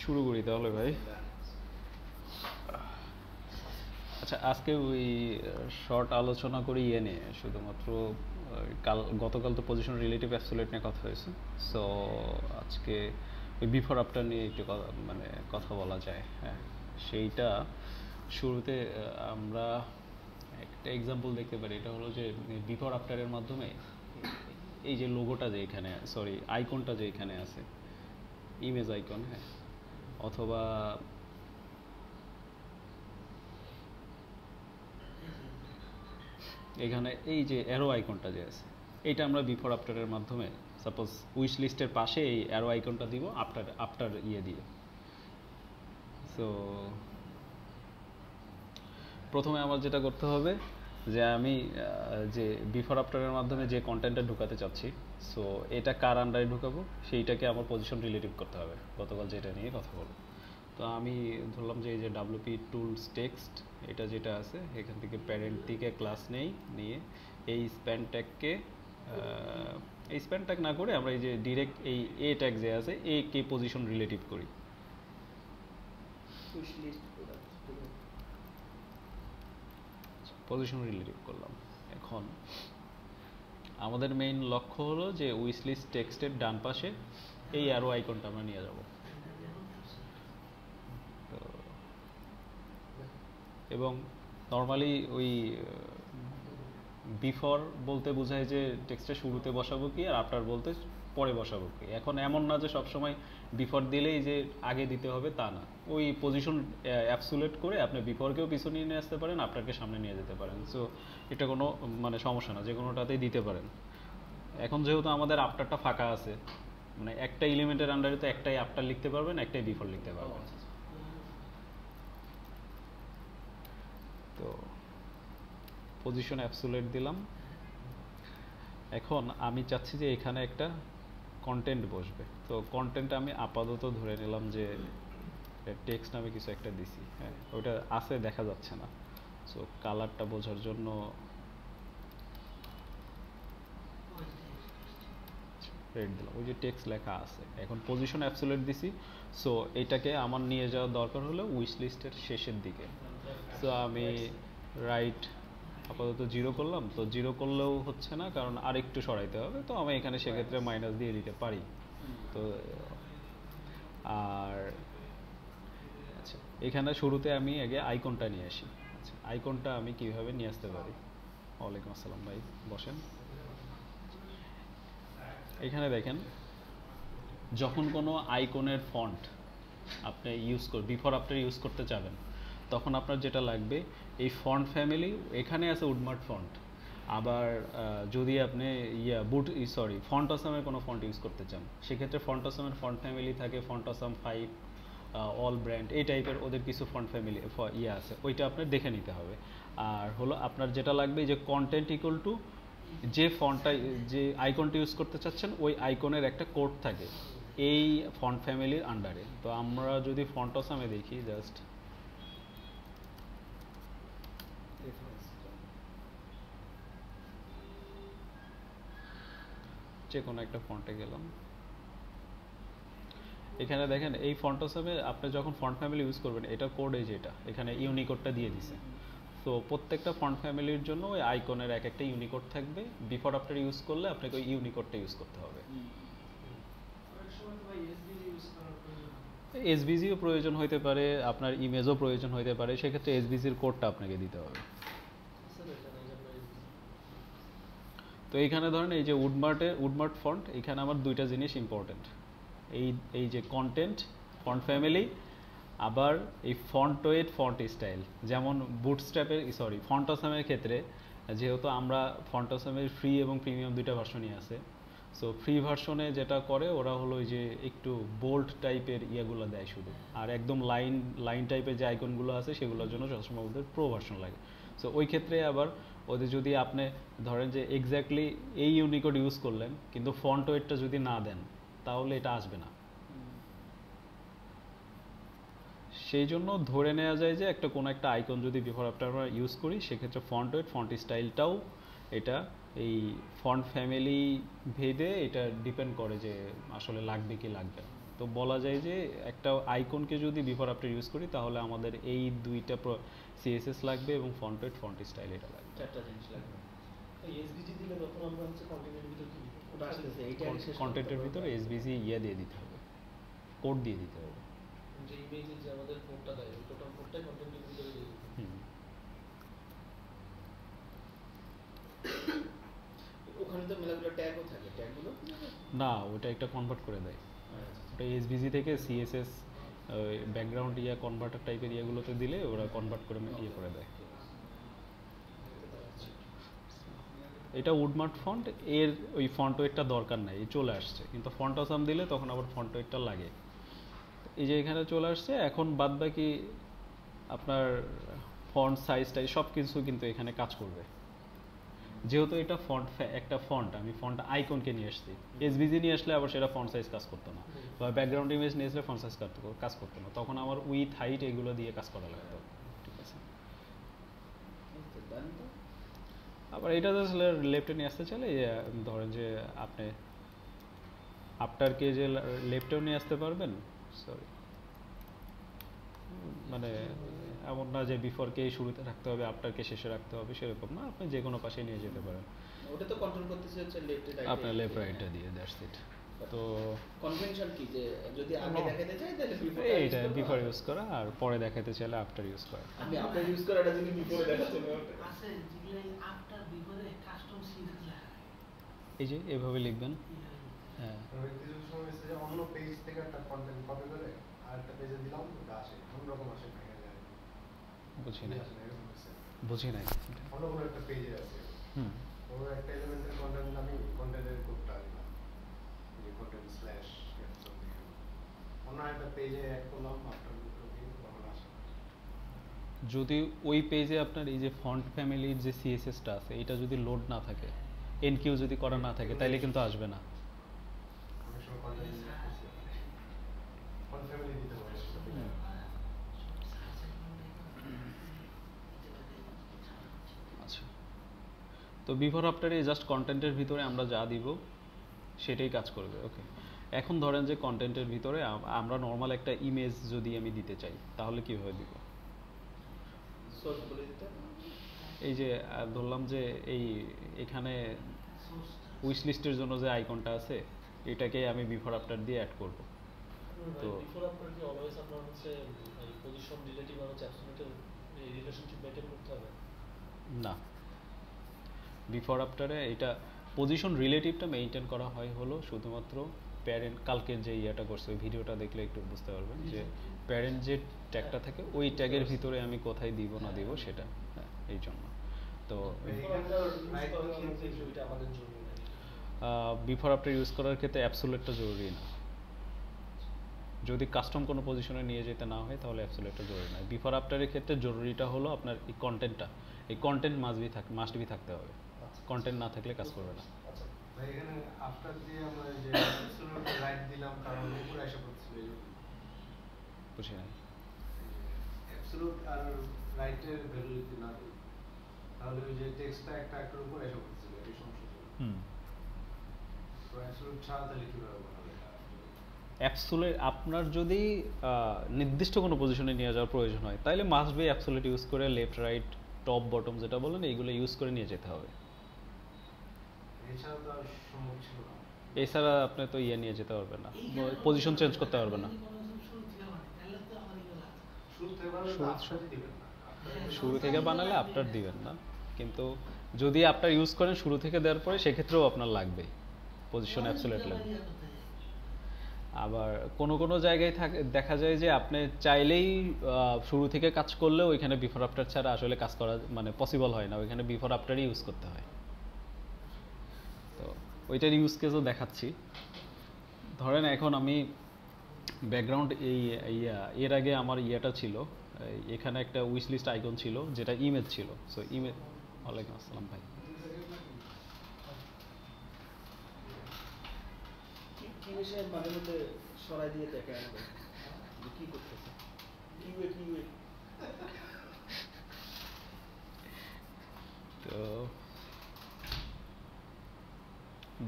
শুরু করি তাহলে ভাই। আচ্ছা, আজকে ওই শর্ট আলোচনা করি ইয়ে নিয়ে, শুধুমাত্র গতকাল তো পজিশন রিলেটিভ অ্যাবসলিউট নিয়ে কথা হয়েছে। সো আজকে ওই বিফোর আফটার নিয়ে একটু মানে কথা বলা যায়। হ্যাঁ, সেইটা শুরুতে আমরা একটা এক্সাম্পল দেখতে পারি। এটা হলো যে বিফোর আফটারের মাধ্যমে এই যে লোগোটা যে এখানে, সরি আইকনটা যে এখানে আছে, ইমেজ আইকন, হ্যাঁ, অথবা এখানে এই যে অ্যারো আইকনটা যে আছে, এইটা আমরা বিফোর আফটারের মাধ্যমে, সাপোজ উইশ লিস্টের পাশে এই অ্যারো আইকনটা দিব আফটার আফটার ইয়ে দিয়ে। সো প্রথমে আমার যেটা করতে হবে যে আমি যে বিফোর আফটারের মাধ্যমে যে কন্টেন্টটা ঢুকাতে চাচ্ছি, সো এটা কার আন্ডারে ঢুকাবো সেইটাকে আমার পজিশন রিলেটিভ করতে হবে, গতকাল যেটা নিয়ে কথা বলবো। তো আমি ধরলাম যে এই যে ডাব্লিউপি টুলস টেক্সট, এটা যেটা আছে এখান থেকে প্যারেন্ট থেকে ক্লাস নিয়ে এই স্প্যান ট্যাগকে, এই স্প্যান ট্যাগ না করে আমরা এই যে ডিরেক্ট এই এ ট্যাগ যে আছে এ কে পজিশন রিলেটিভ করি। পজিশন রিলেটিভ করলাম। এখন আমাদের মেইন লক্ষ্য হলো যে উইশ লিস্ট টেক্সটের ডান পাশে এই অ্যারো আইকনটা আমরা নিয়ে যাব। এবং নর্মালি ওই বিফোর বলতে বোঝায় যে টেক্সটের শুরুতে বসাবো কি, আর আফটার বলতে পরে বসাবো কি। এখন এমন না যে সবসময় বিফোর দিলেই যে আগে দিতে হবে, তা না। ওই পজিশন অ্যাবসুলেট করে আপনি বিফোরকেও পিছনে নিয়ে আসতে পারেন, আফটারকে সামনে নিয়ে যেতে পারেন। সো এটা কোনো মানে সমস্যা না, যে কোনোটাতেই দিতে পারেন। এখন যেহেতু আমাদের আফটারটা ফাঁকা আছে, মানে একটা এলিমেন্টের আন্ডারে তো একটাই আফটার লিখতে পারবেন, একটাই বিফোর লিখতে পারবেন। তো পজিশন অ্যাবসুলেট দিলাম। এখন আমি চাচ্ছি যে এখানে একটা কন্টেন্ট বসবে। তো কন্টেন্ট আমি আপাতত ধরে নিলাম যে টেক্সট নামে কিছু একটা দিছি। হ্যাঁ, ওটা আছে, দেখা যাচ্ছে না। সো কালারটা বোঝার জন্য রেড দিলাম, ওই যে টেক্সট লেখা আছে। এখন পজিশন অ্যাবসোলিউট দিছি। সো এটাকে আমার নিয়ে যাওয়ার দরকার হলো উইশ লিস্টের শেষের দিকে। সো আমি রাইট আপাতত 0 করলাম। তো 0 করলেও হচ্ছে না, কারণ আরেকটু সরাইতে হবে। তো আমি এখানে সেক্ষেত্রে মাইনাস দিয়ে দিতে পারি। তো আর আচ্ছা, এখানে শুরুতে আমি আগে আইকনটা নিয়ে আসি। আচ্ছা, আইকনটা আমি কিভাবে নিয়ে আসতে পারি? ওয়ালাইকুম আসসালাম ভাই, বসেন। এখানে দেখেন, যখন কোনো আইকনের ফন্ট আপনি বিফোর আফটার ইউজ করতে চাবেন, তখন আপনার যেটা লাগবে এই ফন্ট ফ্যামিলি। এখানে আছে উডমার্ট ফন্ট। আবার যদি আপনি ফন্ট অসামের কোনো ফন্ট ইউজ করতে চান, সেক্ষেত্রে ফন্ট অসামের ফন্ট ফ্যামিলি থাকে, ফন্ট অসাম 5, অল ব্র্যান্ড, এই টাইপের ওদের কিছু ফন্ট ফ্যামিলি আছে, ওইটা আপনার দেখে নিতে হবে। আর হলো আপনার যেটা লাগবে যে কন্টেন্ট ইকুয়াল টু যে ফন্টটা, যে আইকনটা ইউজ করতে চাচ্ছেন, ওই আইকনের একটা কোড থাকে এই ফন্ট ফ্যামিলির আন্ডারে। তো আমরা যদি ফন্ট অসামে দেখি, জাস্ট যে কোনো একটা ফন্টে গেলাম, এখানে দেখেন এই ফন্ট অসামে আপনি যখন ফন্ট ফ্যামিলি ইউজ করবেন, এটা কোড এই যেটা এখানে ইউনিকোডটা দিয়ে দিছে। তো প্রত্যেকটা ফন্ট ফ্যামিলির জন্য ওই আইকনের এক একটা ইউনিকোড থাকবে। বিফোর আফটার ইউজ করলে আপনাকে ওই ইউনিকোডটা ইউজ করতে হবে। এসভিজিও প্রয়োজন হইতে পারে, আপনার ইমেজও প্রয়োজন হইতে পারে, সেক্ষেত্রে এসভিজির কোডটা আপনাকে দিতে হবে। তো এইখানে ধরেন এই যে উডমার্ট ফন্ট, এখানে আমার দুইটা জিনিস ইম্পর্টেন্ট। এই যে কন্টেন্ট, ফন্ট ফ্যামিলি, আবার এই ফন্ট ওয়েট, ফন্ট স্টাইল। যেমন ফন্ট অসামের ক্ষেত্রে, যেহেতু আমরা ফন্ট অসামের ফ্রি এবং প্রিমিয়াম দুইটা ভার্সনই আছে। সো ফ্রি ভার্সনে যেটা করে ওরা হলো ওই যে একটু বোল্ড টাইপের ইয়েগুলো দেয় শুধু, আর একদম লাইন টাইপের যে আইকনগুলো আছে সেগুলোর জন্য সবসময় ওদের প্রো ভার্সন লাগে। সো ওই ক্ষেত্রে আবার ওদের যদি আপনি ধরেন যে এক্স্যাক্টলি এই ইউনিকোড ইউজ করলেন, কিন্তু ফন্ট ওয়েটটা যদি না দেন, তাহলে এটা আসবে না। সেই জন্য ধরে নেওয়া যায় যে কোনো একটা আইকন যদি বিফোর আফটার আমরা ইউজ করি, সেক্ষেত্রে ফন্ট ওয়েট, ফন্ট স্টাইলটাও এটা এই ফন্ট ফ্যামিলি ভেদে এটা ডিপেন্ড করে যে আসলে লাগবে কি লাগবে না। তো বলা যায় যে একটা আইকনকে যদি বিফোর আফটার ইউজ করি তাহলে আমাদের এই দুইটা সিএসএস লাগবে এবং ফন্ট ওয়েট ফন্ট স্টাইল এটা লাগবে, চারটা জিনিস লাগবে। এসভিজি দিলে তখন আমরা হচ্ছে কন্টেন্টের ভিতর কি ওটা আসতেছে এইটা কন্টেন্টের ভিতরে এসভিজি ইয়ে দিয়ে দিতে হবে, কোড দিয়ে দিতে হবে, যে ইমেজে যে আমাদের কোডটা দেয় ওই টোটাল কোডটাই কন্টেন্টের ভিতরে দিয়ে দিতে হবে। ওখানে তো মেলাগুলো ট্যাগও থাকে, ট্যাগগুলো না ওটা একটা কনভার্ট করে দেয়, ওটা এসভিজি থেকে সিএসএস ব্যাকগ্রাউন্ড ইয়া কনভার্টার টাইপের ইয়েগুলোতে দিলে ওরা কনভার্ট করে ইয়ে করে দেয়। এটা উডমার্ট ফন্ট, এর ওই ফন্ট ওয়েটটা দরকার নাই, চলে আসছে, কিন্তু ফন্ট আসাম দিলে তখন আবার ফন্ট ওয়েটটা লাগে। এই যে এখানে চলে আসছে, এখন বাদ বাকি আপনার ফন্ট সাইজটাই সব কিছু কিন্তু এখানে কাজ করবে। যেহেতু এটা ফন্ট একটা ফন্ট, আমি ফন্ট আইকনকে নিয়ে আসছি, এসভিজি নিয়ে আসলে আবার সেটা ফন্ট সাইজ কাজ করতো না, বা ব্যাকগ্রাউন্ড ইমেজ নিয়ে আসলে ফন্ট সাইজ কাজ করতো না, তখন আমার উইথ হাইট এগুলো দিয়ে কাজ করা লাগতো। ঠিক আছে, আবার এটা আসলে লেফটে নিয়ে আসতে চাইলে ধরেন যে আপনি আফটারকে যে লেফটেও নিয়ে আসতে পারবেন, সরি মানে এমন না যে বিফোরকে শুরুতে রাখতে হবে আফটারকে শেষে রাখতে হবে, সেরকম না, আপনি যে কোনো পাশে নিয়ে যেতে পারেন। ওটা তো কন্ট্রোল করতেছে হচ্ছে লেফট রাইট, আপনার লেফট রাইটটা দিয়ে দ্যাটস ইট। তো কনভেনশন কি যে যদি আগে দেখাতে চাই তাহলে এইটা বিফোর ইউজ করা, আর পরে দেখাতে চাইলে আফটার ইউজ করা। আমি আফটার ইউজ করাটা যদি বিফোরে দেখাতে আছে যেগুলো আফটার বিফোরে কাস্টম সিরিজ লেখা, এই যে এভাবে লিখবেন। হ্যাঁ কিছু সময় এসে যে অন্য পেজ থেকে একটা কন্টেন্ট কপি করে আরেকটা পেজে দিলাম, ওটা আসে অন্যরকম আসে, ভেঙে যায়। বুঝি নাই, বুঝি নাই। অন্য কোনো একটা পেজে আছে, হুম, ওর একটা এলিমেন্টের কন্টেন্ট আমি কন্টেন্টের কোডটা দিলাম, যে কন্টেন্ট স্ল্যাশ অন্য একটা পেজে অ্যাড করলাম, আফটার তখন আসে। যদি ওই পেজে আপনার এই যে ফন্ট ফ্যামিলির যে সিএসএসটা আছে এটা যদি লোড না থাকে, এনকিউ যদি করা না থাকে, তাইলে কিন্তু আসবে না। অনেক সময় কন্টেন্ট ফন্ট ফ্যামিলি দিতে পারে। আচ্ছা, তো বিফোর আফটারে জাস্ট কন্টেন্টের ভিতরে আমরা যা দিব সেটাই কাজ করবে। ওকে, এখন ধরেন যে কন্টেন্টের ভিতরে আমরা নর্মাল একটা ইমেজ যদি আমি দিতে চাই তাহলে কীভাবে দিব? সোর্স বলে দিতে, এই যে ধরলাম যে এখানে উইশ লিস্টের জন্য যে আইকনটা আছে এটাকে আমি বিফোর আফটার দিয়ে অ্যাড করব। তো বিফোর আফটার কি অলওয়েজ আপনার হচ্ছে এই পজিশন রিলেটিভ আর হচ্ছে অ্যাবসলিউটের এই রিলেশনশিপ মেইনটেইন করতে হবে না, বিফোর আফটারে এটা পজিশন রিলেটিভটা মেইনটেইন করা হয় হলো শুধুমাত্র প্যারেন্ট, কালকে যে ইয়েটা করছে ওই ভিডিওটা দেখলে একটু বুঝতে পারবেন যে প্যারেন্ট যে ট্যাগটা থাকে ওই ট্যাগের ভিতরে আমি কোথায় দিব না দিব সেটা, হ্যাঁ এই জন্য। তো বিফোর আফটার ইউজ করার ক্ষেত্রে অ্যাবসোলিউটটা জরুরি না, যদি কাস্টম কোনো পজিশনে নিয়ে যেতে না হয় তাহলে অ্যাবসোলিউটটা জরুরি নয়। বিফোর আফটারের ক্ষেত্রে জরুরিটা হলো আপনার এই কন্টেন্টটা, এই কন্টেন্ট মাস্ট বি থাকতে হবে, কন্টেন্ট না থাকলে কাজ করবে না। ভাই এখানে আফটার দিয়ে আমরা যে অ্যাবসলিউট রাইট দিলাম কারণ উপরে এসে পড়ছিল, এই বুঝি না, অ্যাবসলিউট আর রাইটের ভ্যালু যদি না দিই তাহলে ওই যে টেক্সটটা একটা একটার উপর এসে পড়ছিল, এই সমস্যা ছিল। তো অ্যাবসলিউট ছাড়া তাহলে কিভাবে বানাবে? অ্যাবসোলিউট আপনার যদি নির্দিষ্ট কোনো পজিশনে নিয়ে যাওয়ার প্রয়োজন হয় তাহলে মাস্ট বি অ্যাবসোলিউট ইউজ করে লেফট রাইট টপ বটম যেটা বলেন এইগুলো ইউজ করে নিয়ে যেতে হবে। এছাড়া তো আর সম্ভব ছিল না। এছাড়া আপনি তো ইয়ে নিয়ে যেতে পারবেন না, পজিশন চেঞ্জ করতে পারবেন না। শুরু থেকে বানালে আফটার দিবেন না, কিন্তু যদি আপনার ইউজ করেন শুরু থেকে দেওয়ার পরে সেক্ষেত্রেও আপনার লাগবে পজিশন অ্যাবসোলিউট লাগবে। আবার কোনো জায়গায় দেখা যায় যে আপনি চাইলেই শুরু থেকে কাজ করলেও ওইখানে বিফোর আফটার ছাড়া আসলে কাজ করা মানে পসিবল হয় না, ওইখানে বিফোর আফটারই ইউজ করতে হয়। তো ওইটার ইউজ কেসও দেখাচ্ছি। ধরেন এখন আমি ব্যাকগ্রাউন্ড এর আগে আমার ইয়েটা ছিল, এখানে একটা উইশ লিস্ট আইকন ছিল যেটা ইমেজ ছিল। সো ইমেজ, ওয়ালাইকুম আসসালাম ভাই, কি বিষয়ে মাঝে মধ্যে সরাই দিয়ে দেখে আমাদের যে কি করতেছে, কিউএ তো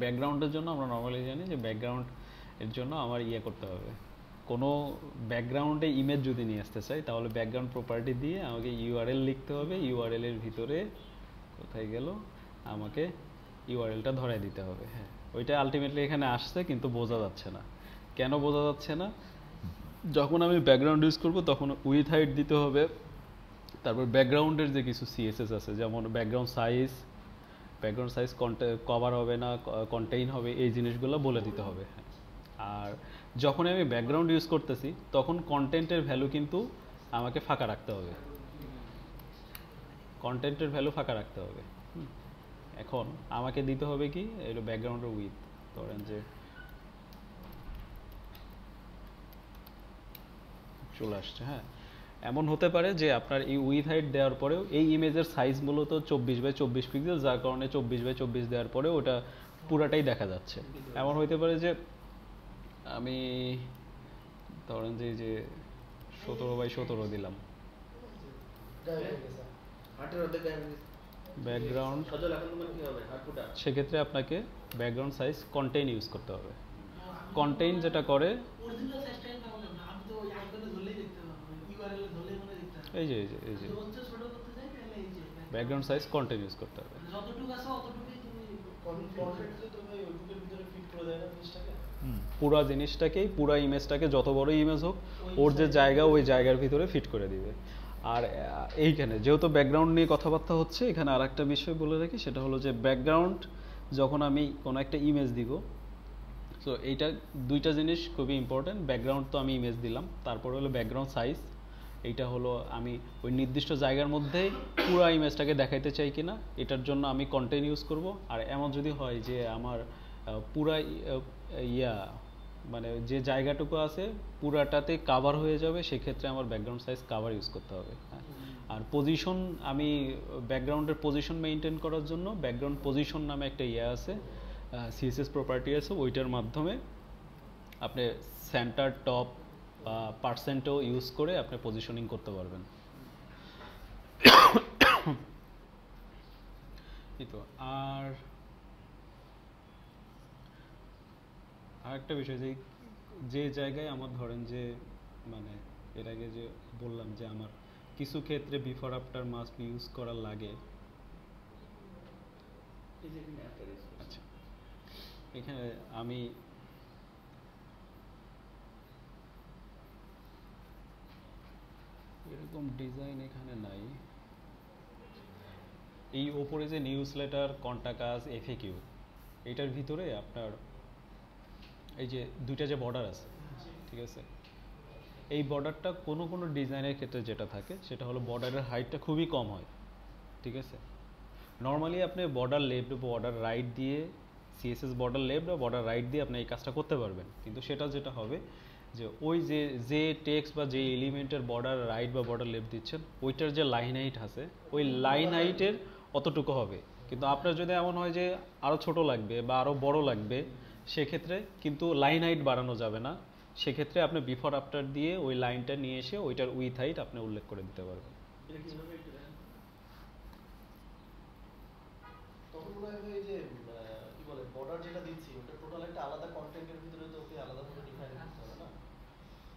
ব্যাকগ্রাউন্ডের জন্য আমরা নর্মালি জানি যে ব্যাকগ্রাউন্ড এর জন্য আমার ইয়ে করতে হবে, কোনো ব্যাকগ্রাউন্ডে ইমেজ যদি নিয়ে আসতে চাই তাহলে ব্যাকগ্রাউন্ড প্রপার্টি দিয়ে আমাকে ইউআরএল লিখতে হবে, ইউআরএল এর ভিতরে কোথায় গেল আমাকে ইউআরএলটা ধরায় দিতে হবে। হ্যাঁ, ওইটা আলটিমেটলি এখানে আসছে কিন্তু বোঝা যাচ্ছে না। কেন বোঝা যাচ্ছে না? যখন আমি ব্যাকগ্রাউন্ড ইউজ করব তখন উইথ হাইট দিতে হবে, তারপর ব্যাকগ্রাউন্ডের যে কিছু সিএসএস আছে যেমন ব্যাকগ্রাউন্ড সাইজ কভার হবে না কন্টেইন হবে, এই জিনিসগুলো বলে দিতে হবে। আর যখন আমি ব্যাকগ্রাউন্ড ইউজ করতেছি তখন কন্টেন্টের ভ্যালু কিন্তু আমাকে ফাঁকা রাখতে হবে, কন্টেন্টের ভ্যালু ফাঁকা রাখতে হবে। এখন আমাকে দিতে হবে কি, এটা ব্যাকগ্রাউন্ডের উইথ ধরেন যে চলে আসছে। হ্যাঁ, এমন হতে পারে যে আপনার এই উইথ হাইট দেওয়ার পরেও এই ইমেজের সাইজ মূলত 24x24 পিক্সেল, যার কারণে 24x24 দেওয়ার পরেও ওটা পুরাটাই দেখা যাচ্ছে। এমন হইতে পারে যে আমি ধরেন যে 17x17 দিলাম, ব্যাকগ্রাউন্ড, সেক্ষেত্রে আপনাকে ব্যাকগ্রাউন্ড সাইজ কন্টেইন ইউজ করতে হবে। কন্টেইন যেটা করে অরিজিনাল সাইজটা কেমন হবে? আমি তো ওই আইকনে ধরলেই দেখতে পাবো, ইউআরএল এ ধরলেই মনে দেখতে পাবো। এই যে যদি হচ্ছে ছোট করতে চাই তাহলে এই যে ব্যাকগ্রাউন্ড সাইজ কন্টেইন ইউজ করতে হবে। যতটুকু আছে অতটুকুই তুমি কন্টেন্টে তো ভাই ওইটুকুর ভিতরে ফিট করে দেয় না জিনিসটাকে। পুরা জিনিসটাকেই, পুরা ইমেজটাকে, যত বড় ইমেজ হোক ওর যে জায়গা ওই জায়গার ভিতরে ফিট করে দিবে। আর এইখানে যেহেতু ব্যাকগ্রাউন্ড নিয়ে কথাবার্তা হচ্ছে, এখানে আর একটা বিষয় বলে রাখি, সেটা হলো যে ব্যাকগ্রাউন্ড যখন আমি কোনো একটা ইমেজ দিব, সো এইটা দুইটা জিনিস খুবই ইম্পর্টেন্ট। ব্যাকগ্রাউন্ড তো আমি ইমেজ দিলাম, তারপরে হলো ব্যাকগ্রাউন্ড সাইজ, এইটা হলো আমি ওই নির্দিষ্ট জায়গার মধ্যেই পুরো ইমেজটাকে দেখাইতে চাই কিনা, এটার জন্য আমি কন্টেন্ট ইউজ করব। আর এমন যদি হয় যে আমার পুরা মানে যে জায়গাটুকু আছে পুরাটাতে কাভার হয়ে যাবে, সেক্ষেত্রে আমার ব্যাকগ্রাউন্ড সাইজ কাভার ইউজ করতে হবে। হ্যাঁ, আর পজিশন, আমি ব্যাকগ্রাউন্ডের পজিশন মেনটেন করার জন্য ব্যাকগ্রাউন্ড পজিশন নামে একটা আছে, সিএসএস প্রপার্টি আছে, ওইটার মাধ্যমে আপনি সেন্টার, টপ বা পার্সেন্টও ইউজ করে আপনি পজিশনিং করতে পারবেন। এই তো। আর আরেকটা বিষয়, যে জায়গায় আমার ধরেন যে মানে এর আগে যে বললাম যে আমার কিছু ক্ষেত্রে বিফোর আফটার মাস্ট ইউজ করা লাগে। আচ্ছা, এখানে আমি এরকম ডিজাইন এখানে নাই। এই ওপরে যে নিউজ লেটার, কন্টাকাস, এফএকিউ, এটার ভিতরে আপনার এই যে দুইটা যে বর্ডার আছে, ঠিক আছে, এই বর্ডারটা কোনো কোনো ডিজাইনের ক্ষেত্রে যেটা থাকে সেটা হলো বর্ডারের হাইটটা খুবই কম হয়। ঠিক আছে, নর্মালি আপনি বর্ডার লেফট, বর্ডার রাইট দিয়ে, সিএসএস বর্ডার লেফট বা বর্ডার রাইট দিয়ে আপনি এই কাজটা করতে পারবেন। কিন্তু সেটা যেটা হবে যে ওই যে টেক্সট বা যে এলিমেন্টের বর্ডার রাইট বা বর্ডার লেফট দিচ্ছেন, ওইটার যে লাইন হাইট আছে ওই লাইন হাইটের অতটুকু হবে। কিন্তু আপনার যদি এমন হয় যে আরও ছোট লাগবে বা আরও বড় লাগবে, সেক্ষেত্রে কিন্তু লাইন হাইট বাড়ানো যাবে না। সেক্ষেত্রে আপনি বিফোর আফটার দিয়ে ওই লাইনটা নিয়ে এসে ওইটার উইথ হাইট আপনি উল্লেখ করে দিতে পারবেন। এটা কিভাবে একটু দেখেন। তখন মনে হয় এই যে কি বলে বর্ডার যেটা দিচ্ছি ওটা টোটাল একটা আলাদা কন্টেন্টের ভিতরে তো ওকে আলাদা করে ডিফাইন করতে হবে না?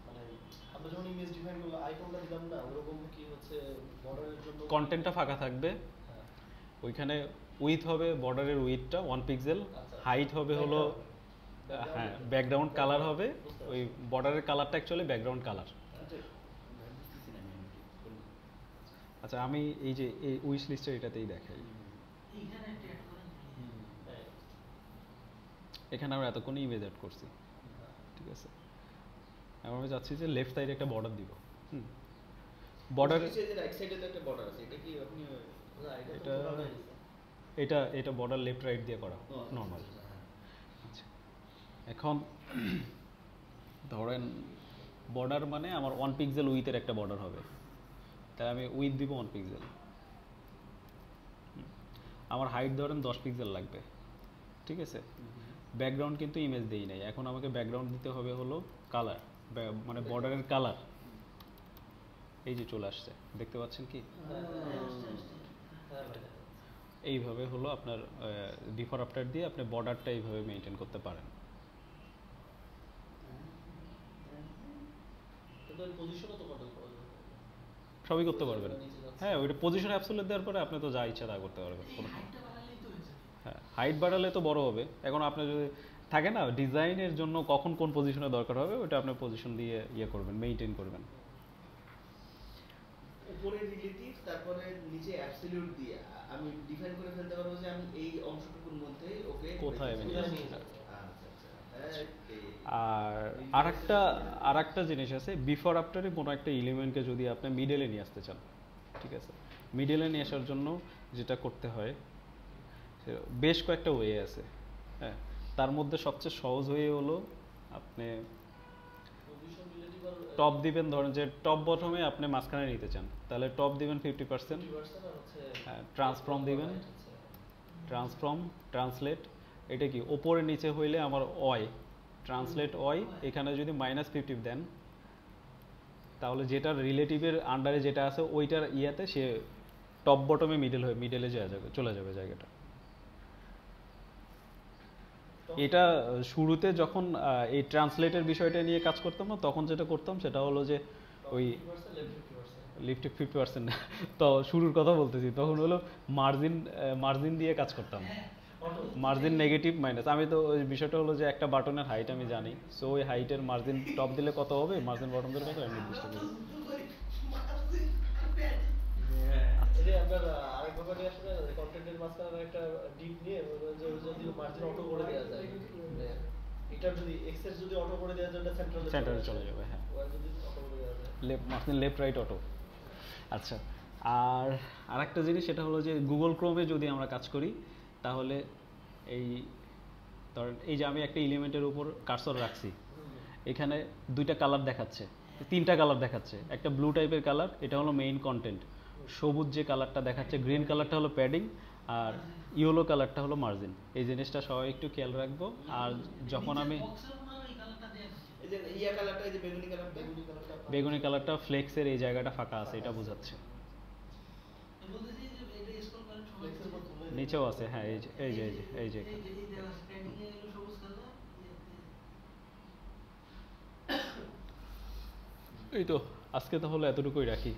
মানে আমরা যখন ইমেজ ডিফাইন করলাম, আইকনটা দিলাম না, ওরকম কি হচ্ছে বর্ডারের জন্য কন্টেন্টটা ফাঁকা থাকবে, ওইখানে উইথ হবে বর্ডারের উইথটা 1 পিক্সেল, হাইট হবে হলো হ্যাঁ ব্যাকগ্রাউন্ড কালার হবে, ওই বর্ডারের কালারটা অ্যাকচুয়ালি ব্যাকগ্রাউন্ড কালার। আচ্ছা, আমি এই যে এই উইশ লিস্টের এটাতেই দেখাই, এইখানে একটা অ্যাড করেন। এখানে আমরা এতক্ষণ ইমেজ অ্যাড করছি। ঠিক আছে, এখন আমি চাচ্ছি যে লেফট সাইডে একটা বর্ডার দিব। বর্ডার, রাইট সাইডে তো একটা বর্ডার আছে, এটা কি আপনি এটা বর্ডার লেফট রাইট দিয়ে করা নর্মাল। আচ্ছা, এখন ধরেন বর্ডার মানে আমার 1 পিক্সেল উইথের একটা বর্ডার হবে, তাই আমি উইথ দিব 1 পিক্সেল। আমার হাইট ধরেন 10 পিক্সেল লাগবে। ঠিক আছে, ব্যাকগ্রাউন্ড কিন্তু ইমেজ দেই নাই, এখন আমাকে ব্যাকগ্রাউন্ড দিতে হবে হলো কালার, মানে বর্ডারের কালার। এই যে চলে আসছে, দেখতে পাচ্ছেন কি? এইভাবে হলো আপনার বিফোর আফটার দিয়ে আপনি বর্ডারটা এইভাবে মেনটেন করতে পারেন। ওটার পজিশনও তো কন্ট্রোল করা যায়। সবই করতে পারবেন। নিচে যাচ্ছে। হ্যাঁ, ওইটা পজিশন অ্যাবসলিউট দেওয়ার পরে আপনি তো যা ইচ্ছা তা করতে পারবেন, এই কোনো হাইটটা বাড়ালেই তো হয়ে যাবে। হ্যাঁ, হাইট বাড়ালে তো বড় হবে। এখন আপনি যদি থাকে না ডিজাইনের জন্য কখন কোন পজিশনে দরকার হবে, ওটা আপনি পজিশন দিয়ে ইয়ে করবেন, মেইনটেইন করবেন। উপরে রিলেটিভ তারপরে নিচে অ্যাবসলিউট দিয়ে আমি ডিফাইন করে ফেলতে পারবো যে আমি এই অংশটুকুর মধ্যে ওকে কোথায় আমি রেখেছি। নিয়ে যাবো। আচ্ছা আচ্ছা হ্যাঁ, এই আর আরেকটা জিনিস আছে, বিফোর আফটারে কোনো একটা এলিমেন্টকে যদি আপনি মিডলে নিয়ে আসতে চান, ঠিক আছে, মিডলে নিয়ে আসার জন্য যেটা করতে হয় বেশ কয়েকটা ওয়ে আছে। হ্যাঁ, তার মধ্যে সবচেয়ে সহজ ওয়ে হলো আপনি পজিশন রিলেটিভ আর টপ দিবেন, ধরেন যে টপ বটমে আপনি মাঝখানে নিতে চান, তাহলে টপ দিবেন 50%, 50% আর হচ্ছে ট্রান্সফর্ম দিবেন, ট্রান্সফর্ম ট্রান্সলেট, এটা কি ওপরে নিচে হইলে আমার অয়, ট্রান্সলেট অয়, এখানে যদি -50 দেন তাহলে যেটার রিলেটিভের আন্ডারে যেটা আছে ওইটার ইয়াতে সে টপ বটমে মিডলে চলে যাবে জায়গাটা। এটা শুরুতে যখন এই ট্রান্সলেটের বিষয়টা নিয়ে কাজ করতাম না, তখন যেটা করতাম সেটা হলো যে ওই লিফট 50%, তো শুরুর কথা বলতেছি, তখন হলো মার্জিন দিয়ে কাজ করতাম, মার্জিন নেগেটিভ মাইনাস। আমি তো ওই বিষয়টা হলো যে একটা বাটনের হাইট আমি জানি, সো ওই হাইটের মার্জিন টপ দিলে কত হবে, মার্জিন বটম দিলে কত আমি নির্দিষ্ট করি। এই যে আপনার আরেক ব্যাপারটি আসলে কন্টেন্টের মাঝখানে একটা ডিপ নিয়ে বলবেন যে ওই যদি মার্জিন অটো করে দেওয়া যায়, মানে এটা যদি এক্সেস যদি অটো করে দেওয়া যায়, এটা সেন্টারে চলে যাবে। হ্যাঁ, ওয়াই যদি অটো করে দেওয়া যায়। Margin left right auto. আচ্ছা, আর আরেকটা জিনিস সেটা হলো যে গুগল ক্রোমে যদি আমরা কাজ করি তাহলে এই ধরেন এই যে আমি একটা এলিমেন্টের উপর কার্সর রাখছি, এখানে দুইটা কালার দেখাচ্ছে, তিনটা কালার দেখাচ্ছে, একটা ব্লু টাইপের কালার, এটা হলো মেইন কন্টেন্ট, সবুজ যে কালারটা দেখাচ্ছে গ্রিন কালারটা হলো প্যাডিং, আর ইয়েলো কালারটা হলো মার্জিন। এই জিনিসটা সবাই একটু খেয়াল রাখবো। আর যখন আমি বক্সের মনে হয় এই কালারটা দেয়া থাকে। এই যে ইয়া কালারটা, এই যে বেগুনি কালারটা, বেগুনি কালারটা ফ্লেক্সের এই জায়গাটা ফাঁকা আছে, এটা বোঝাচ্ছে। আমি বলতেছি যে এটা স্ক্রল করেন সবাই Flex এর উপর তুলে নিচেও আছে, হ্যাঁ, এই যে এই যে এই এখানে। দেওয়া আছে ট্রেন্ডিং এ হলো সবুজ কালার। এই তো আজকে তাহলে এতটুকুই রাখি।